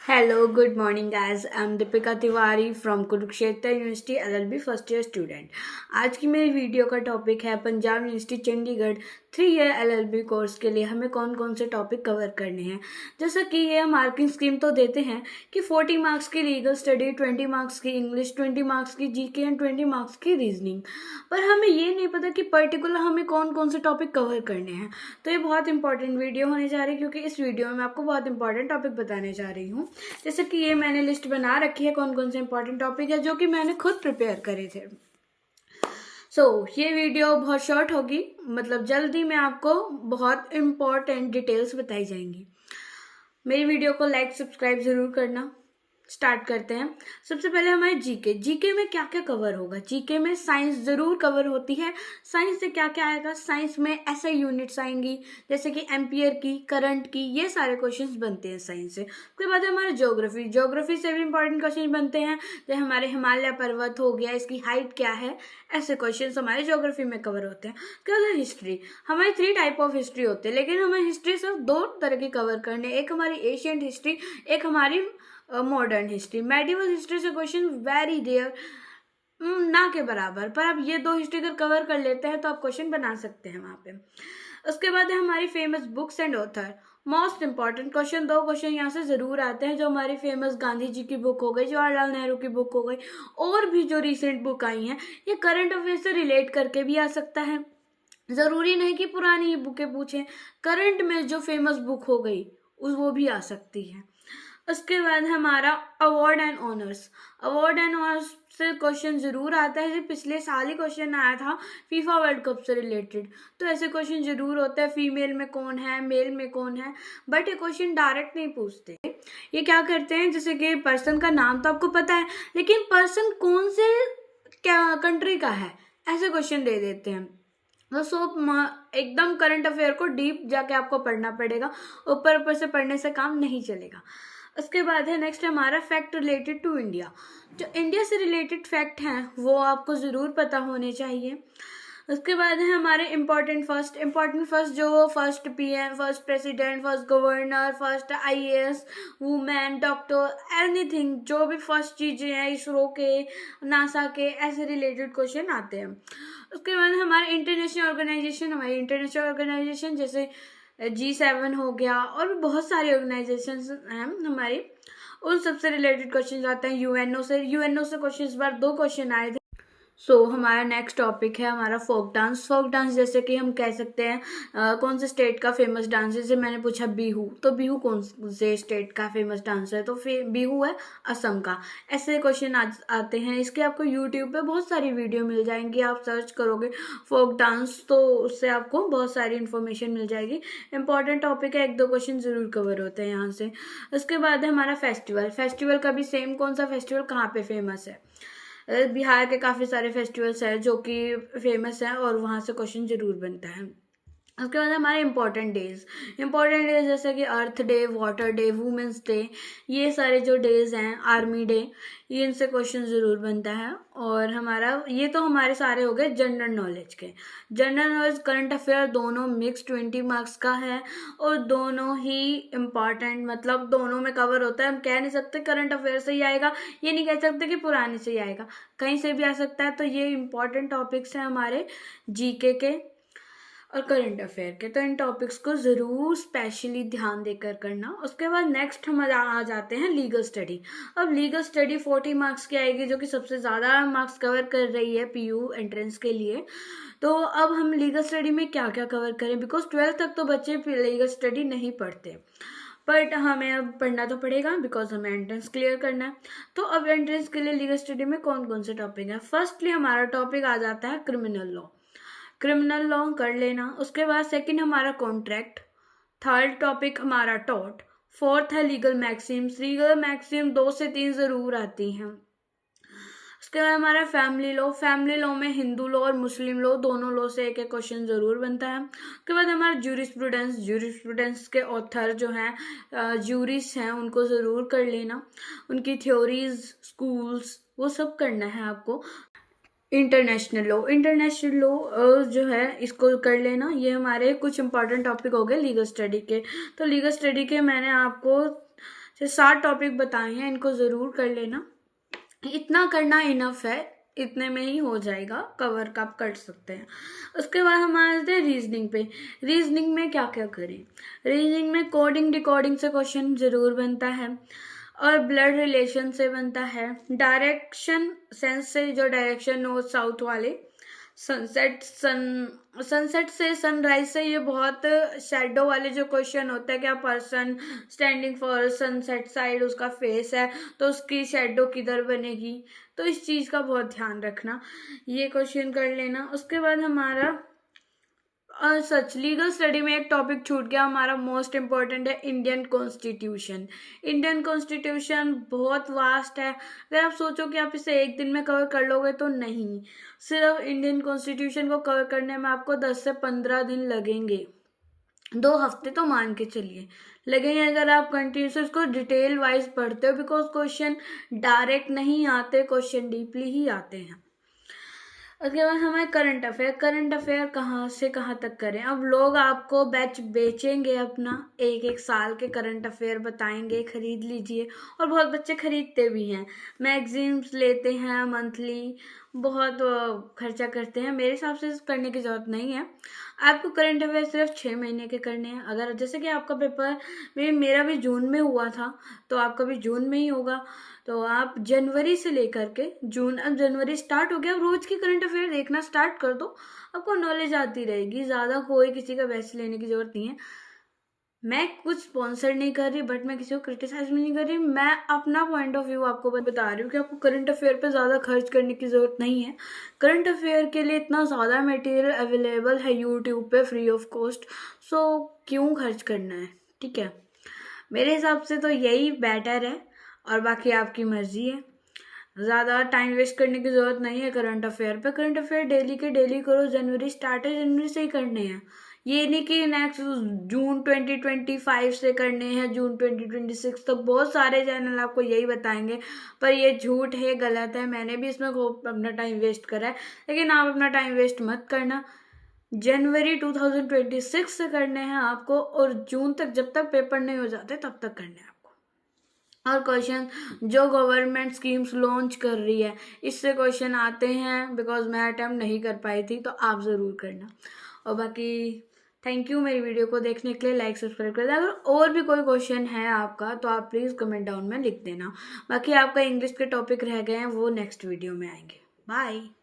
Hello, good morning guys. I'm Deepika Tiwari from Kurukshetra university LLB first year student. आज की मेरी video का topic है Punjab university Chandigarh 3 year LLB course के लिए हमें कौन कौन से टॉपिक कवर करने हैं। जैसा कि ये मार्किंग स्कीम तो देते हैं कि 40 मार्क्स की लीगल स्टडी, 20 मार्क्स की इंग्लिश, 20 मार्क्स की जीके एंड 20 मार्क्स की रीजनिंग, पर हमें ये नहीं पता कि पर्टिकुलर हमें कौन कौन से टॉपिक कवर करने हैं। तो ये बहुत इंपॉर्टेंट वीडियो होने जा रही है क्योंकि इस वीडियो में मैं आपको बहुत इंपॉर्टेंट टॉपिक बताने जा रही हूँ। जैसे कि ये मैंने लिस्ट बना रखी है कौन कौन से इंपॉर्टेंट टॉपिक है जो कि मैंने खुद प्रिपेयर करे थे। ये वीडियो बहुत शॉर्ट होगी, मतलब जल्दी में आपको बहुत इंपॉर्टेंट डिटेल्स बताई जाएंगी। मेरी वीडियो को लाइक सब्सक्राइब जरूर करना। स्टार्ट करते हैं। सबसे पहले हमारे जीके में क्या क्या कवर होगा। जीके में साइंस जरूर कवर होती है। साइंस से क्या क्या आएगा, साइंस में ऐसे यूनिट्स आएंगी जैसे कि एम्पियर की, करंट की, ये सारे क्वेश्चंस बनते हैं साइंस से। उसके बाद हमारे ज्योग्राफी से भी इंपॉर्टेंट क्वेश्चन बनते हैं। जैसे हमारे हिमालय पर्वत हो गया, इसकी हाइट क्या है, ऐसे क्वेश्चन हमारे ज्योग्राफी में कवर होते हैं। उसके बाद हिस्ट्री, हमारी 3 टाइप ऑफ हिस्ट्री होते हैं, लेकिन हमें हिस्ट्री सिर्फ 2 तरह की कवर करने, एक हमारी एशियंट हिस्ट्री, एक हमारी मॉडर्न हिस्ट्री। मेडिवल हिस्ट्री से क्वेश्चन वेरी रेयर, ना के बराबर, पर आप ये 2 हिस्ट्री अगर कवर कर लेते हैं तो आप क्वेश्चन बना सकते हैं वहाँ पे। उसके बाद है हमारी famous books and author. Most important question, 2 question यहाँ से जरूर आते हैं, जो हमारी फेमस गांधी जी की बुक हो गई, जवाहरलाल नेहरू की बुक हो गई, और भी जो रिसेंट बुक आई हैं, ये करंट अफेयर से रिलेट करके भी आ सकता है। जरूरी नहीं कि पुरानी ही बुकें पूछें, करंट में जो फेमस बुक हो गई वो भी आ सकती है। उसके बाद हमारा अवार्ड एंड ऑनर्स से क्वेश्चन जरूर आता है। पिछले साल ही क्वेश्चन आया था फीफा वर्ल्ड कप से रिलेटेड, तो ऐसे क्वेश्चन जरूर होते हैं। फीमेल में कौन है, मेल में कौन है, बट ये क्वेश्चन डायरेक्ट नहीं पूछते। ये क्या करते हैं, जैसे कि पर्सन का नाम तो आपको पता है, लेकिन पर्सन कौन से क्या कंट्री का है, ऐसे क्वेश्चन दे देते हैं। एकदम करंट अफेयर को डीप जाके आपको पढ़ना पड़ेगा, ऊपर ऊपर से पढ़ने से काम नहीं चलेगा। उसके बाद है नेक्स्ट हमारा फैक्ट रिलेटेड टू इंडिया। जो इंडिया से रिलेटेड फैक्ट हैं वो आपको ज़रूर पता होने चाहिए। उसके बाद है हमारे इम्पोर्टेंट फर्स्ट, जो first PM, first president, first governor, first IAS, women, doctor, anything, जो भी फर्स्ट चीज़ें हैं इसरो के, नासा के, ऐसे रिलेटेड क्वेश्चन आते हैं। उसके बाद हमारे इंटरनेशनल ऑर्गेनाइजेशन जैसे G7 हो गया, और भी बहुत सारी ऑर्गेनाइजेशन हैं हमारी, उन सबसे रिलेटेड क्वेश्चन आते हैं। यूएनओ से क्वेश्चन, इस बार 2 क्वेश्चन आए थे। हमारा नेक्स्ट टॉपिक है हमारा फोक डांस। जैसे कि हम कह सकते हैं कौन से स्टेट का फेमस डांस है। जैसे मैंने पूछा बिहू, तो बिहू कौन से स्टेट का फेमस डांस है, तो बिहू है असम का। ऐसे क्वेश्चन आते हैं। इसके आपको यूट्यूब पे बहुत सारी वीडियो मिल जाएंगी, आप सर्च करोगे फोक डांस तो उससे आपको बहुत सारी इन्फॉर्मेशन मिल जाएगी। इंपॉर्टेंट टॉपिक है, 1-2 क्वेश्चन जरूर कवर होते हैं यहाँ से। उसके बाद है हमारा फेस्टिवल का भी सेम, कौन सा फेस्टिवल कहाँ पे फेमस है। बिहार के काफ़ी सारे फेस्टिवल्स हैं जो कि फेमस हैं, और वहाँ से क्वेश्चन जरूर बनता है। उसके बाद हमारे इंपॉर्टेंट डेज जैसे कि earth day, water day, women's day, ये सारे जो डेज हैं, आर्मी डे, ये इनसे क्वेश्चन ज़रूर बनता है। और हमारा ये तो हमारे सारे हो गए जनरल नॉलेज के। जनरल नॉलेज, करंट अफेयर दोनों मिक्स 20 मार्क्स का है, और दोनों ही इम्पॉर्टेंट, मतलब दोनों में कवर होता है। हम कह नहीं सकते करंट अफेयर से ही आएगा, ये नहीं कह सकते कि पुराने से ही आएगा, कहीं से भी आ सकता है। तो ये इम्पॉर्टेंट टॉपिक्स हैं हमारे जीके के और करंट अफेयर के, तो इन टॉपिक्स को ज़रूर स्पेशली ध्यान देकर करना। उसके बाद नेक्स्ट हम आ जाते हैं लीगल स्टडी। अब लीगल स्टडी 40 मार्क्स की आएगी, जो कि सबसे ज़्यादा मार्क्स कवर कर रही है पीयू एंट्रेंस के लिए। तो अब हम लीगल स्टडी में क्या क्या कवर करें, बिकॉज 12th तक तो बच्चे लीगल स्टडी नहीं पढ़ते, बट हमें अब पढ़ना तो पड़ेगा बिकॉज हमें एंट्रेंस क्लियर करना है। तो अब एंट्रेंस के लिए लीगल स्टडी में कौन कौन से टॉपिक है। फर्स्टली हमारा टॉपिक आ जाता है क्रिमिनल लॉ कर लेना। उसके बाद सेकंड हमारा कॉन्ट्रैक्ट, थर्ड टॉपिक हमारा टॉर्ट, फोर्थ है लीगल मैक्सिम 2 से 3 जरूर आती हैं। उसके बाद हमारा फैमिली लॉ में हिंदू लॉ और मुस्लिम लॉ, दोनों लॉ से एक एक क्वेश्चन जरूर बनता है। उसके बाद हमारा ज्यूरिस्प्रूडेंस के ऑथर जो हैं ज्यूरिस्ट हैं, उनको जरूर कर लेना, उनकी थ्योरीज, स्कूल्स, वो सब करना है आपको। इंटरनेशनल लॉ जो है इसको कर लेना। ये हमारे कुछ इंपॉर्टेंट टॉपिक हो गए लीगल स्टडी के। तो लीगल स्टडी के मैंने आपको से 7 टॉपिक बताए हैं, इनको ज़रूर कर लेना। इतना करना इनफ है, इतने में ही हो जाएगा, कवर का आप कर सकते हैं। उसके बाद हम आ जाते हैं रीजनिंग पे। रीजनिंग में क्या क्या करें? रीजनिंग में कोडिंग डिकोडिंग से क्वेश्चन ज़रूर बनता है, और ब्लड रिलेशन से बनता है, डायरेक्शन सेंस से, जो डायरेक्शन नॉर्थ साउथ वाले, सनसेट से, सनराइज से, ये बहुत शेडो वाले जो क्वेश्चन होते हैं, क्या person standing for sunset side उसका फेस है तो उसकी शेडो किधर बनेगी, तो इस चीज़ का बहुत ध्यान रखना, ये क्वेश्चन कर लेना। उसके बाद हमारा सच लीगल स्टडी में एक टॉपिक छूट गया हमारा, मोस्ट इम्पॉर्टेंट है इंडियन कॉन्स्टिट्यूशन। इंडियन कॉन्स्टिट्यूशन बहुत वास्ट है, अगर आप सोचो कि आप इसे एक दिन में कवर कर लोगे तो नहीं, सिर्फ इंडियन कॉन्स्टिट्यूशन को कवर करने में आपको 10 से 15 दिन लगेंगे, 2 हफ्ते तो मान के चलिए लगेंगे, अगर आप कंटिन्यूस इसको डिटेल वाइज पढ़ते हो, बिकॉज क्वेश्चन डायरेक्ट नहीं आते, क्वेश्चन डीपली ही आते हैं। उसके बाद हमारे करंट अफेयर कहाँ से कहाँ तक करें? अब लोग आपको बैच बेचेंगे अपना, एक एक साल के करंट अफेयर बताएंगे, खरीद लीजिए, और बहुत बच्चे खरीदते भी हैं, मैगजीन्स लेते हैं मंथली, बहुत खर्चा करते हैं। मेरे हिसाब से करने की ज़रूरत नहीं है, आपको करंट अफेयर सिर्फ 6 महीने के करने हैं। अगर जैसे कि आपका पेपर मेरा भी जून में हुआ था, तो आपका भी जून में ही होगा, तो आप जनवरी से लेकर के जून, अब जनवरी स्टार्ट हो गया, अब रोज की करंट अफेयर देखना स्टार्ट कर दो, आपको नॉलेज आती रहेगी, ज़्यादा कोई किसी का बैच लेने की ज़रूरत नहीं है। मैं कुछ स्पॉन्सर नहीं कर रही, बट मैं किसी को क्रिटिसाइज भी नहीं कर रही, मैं अपना पॉइंट ऑफ व्यू आपको बता रही हूँ कि आपको करंट अफेयर पे ज़्यादा खर्च करने की ज़रूरत नहीं है। करंट अफेयर के लिए इतना ज़्यादा मटेरियल अवेलेबल है यूट्यूब पे फ्री ऑफ कॉस्ट, सो क्यों खर्च करना है? ठीक है, मेरे हिसाब से तो यही बेटर है, और बाकी आपकी मर्जी है। ज़्यादा टाइम वेस्ट करने की ज़रूरत नहीं है करंट अफेयर पे। करंट अफेयर डेली के डेली करो, जनवरी स्टार्ट है, जनवरी से ही करने हैं, ये नहीं कि नेक्स्ट जून 2025 से करने हैं, जून 2026 तक। बहुत सारे चैनल आपको यही बताएंगे, पर ये झूठ है, गलत है, मैंने भी इसमें अपना टाइम वेस्ट करा है, लेकिन आप अपना टाइम वेस्ट मत करना। जनवरी 2026 से करने हैं आपको, और जून तक, जब तक पेपर नहीं हो जाते तब तक करने हैं आपको। और क्वेश्चन जो गवर्नमेंट स्कीम्स लॉन्च कर रही है, इससे क्वेश्चन आते हैं, बिकॉज मैं अटेम्प्ट नहीं कर पाई थी, तो आप ज़रूर करना। और बाकी थैंक यू मेरी वीडियो को देखने के लिए, लाइक सब्सक्राइब कर देना। अगर और भी कोई क्वेश्चन है आपका तो आप प्लीज़ कमेंट डाउन में लिख देना। बाकी आपका इंग्लिश के टॉपिक रह गए हैं, वो नेक्स्ट वीडियो में आएंगे। बाय।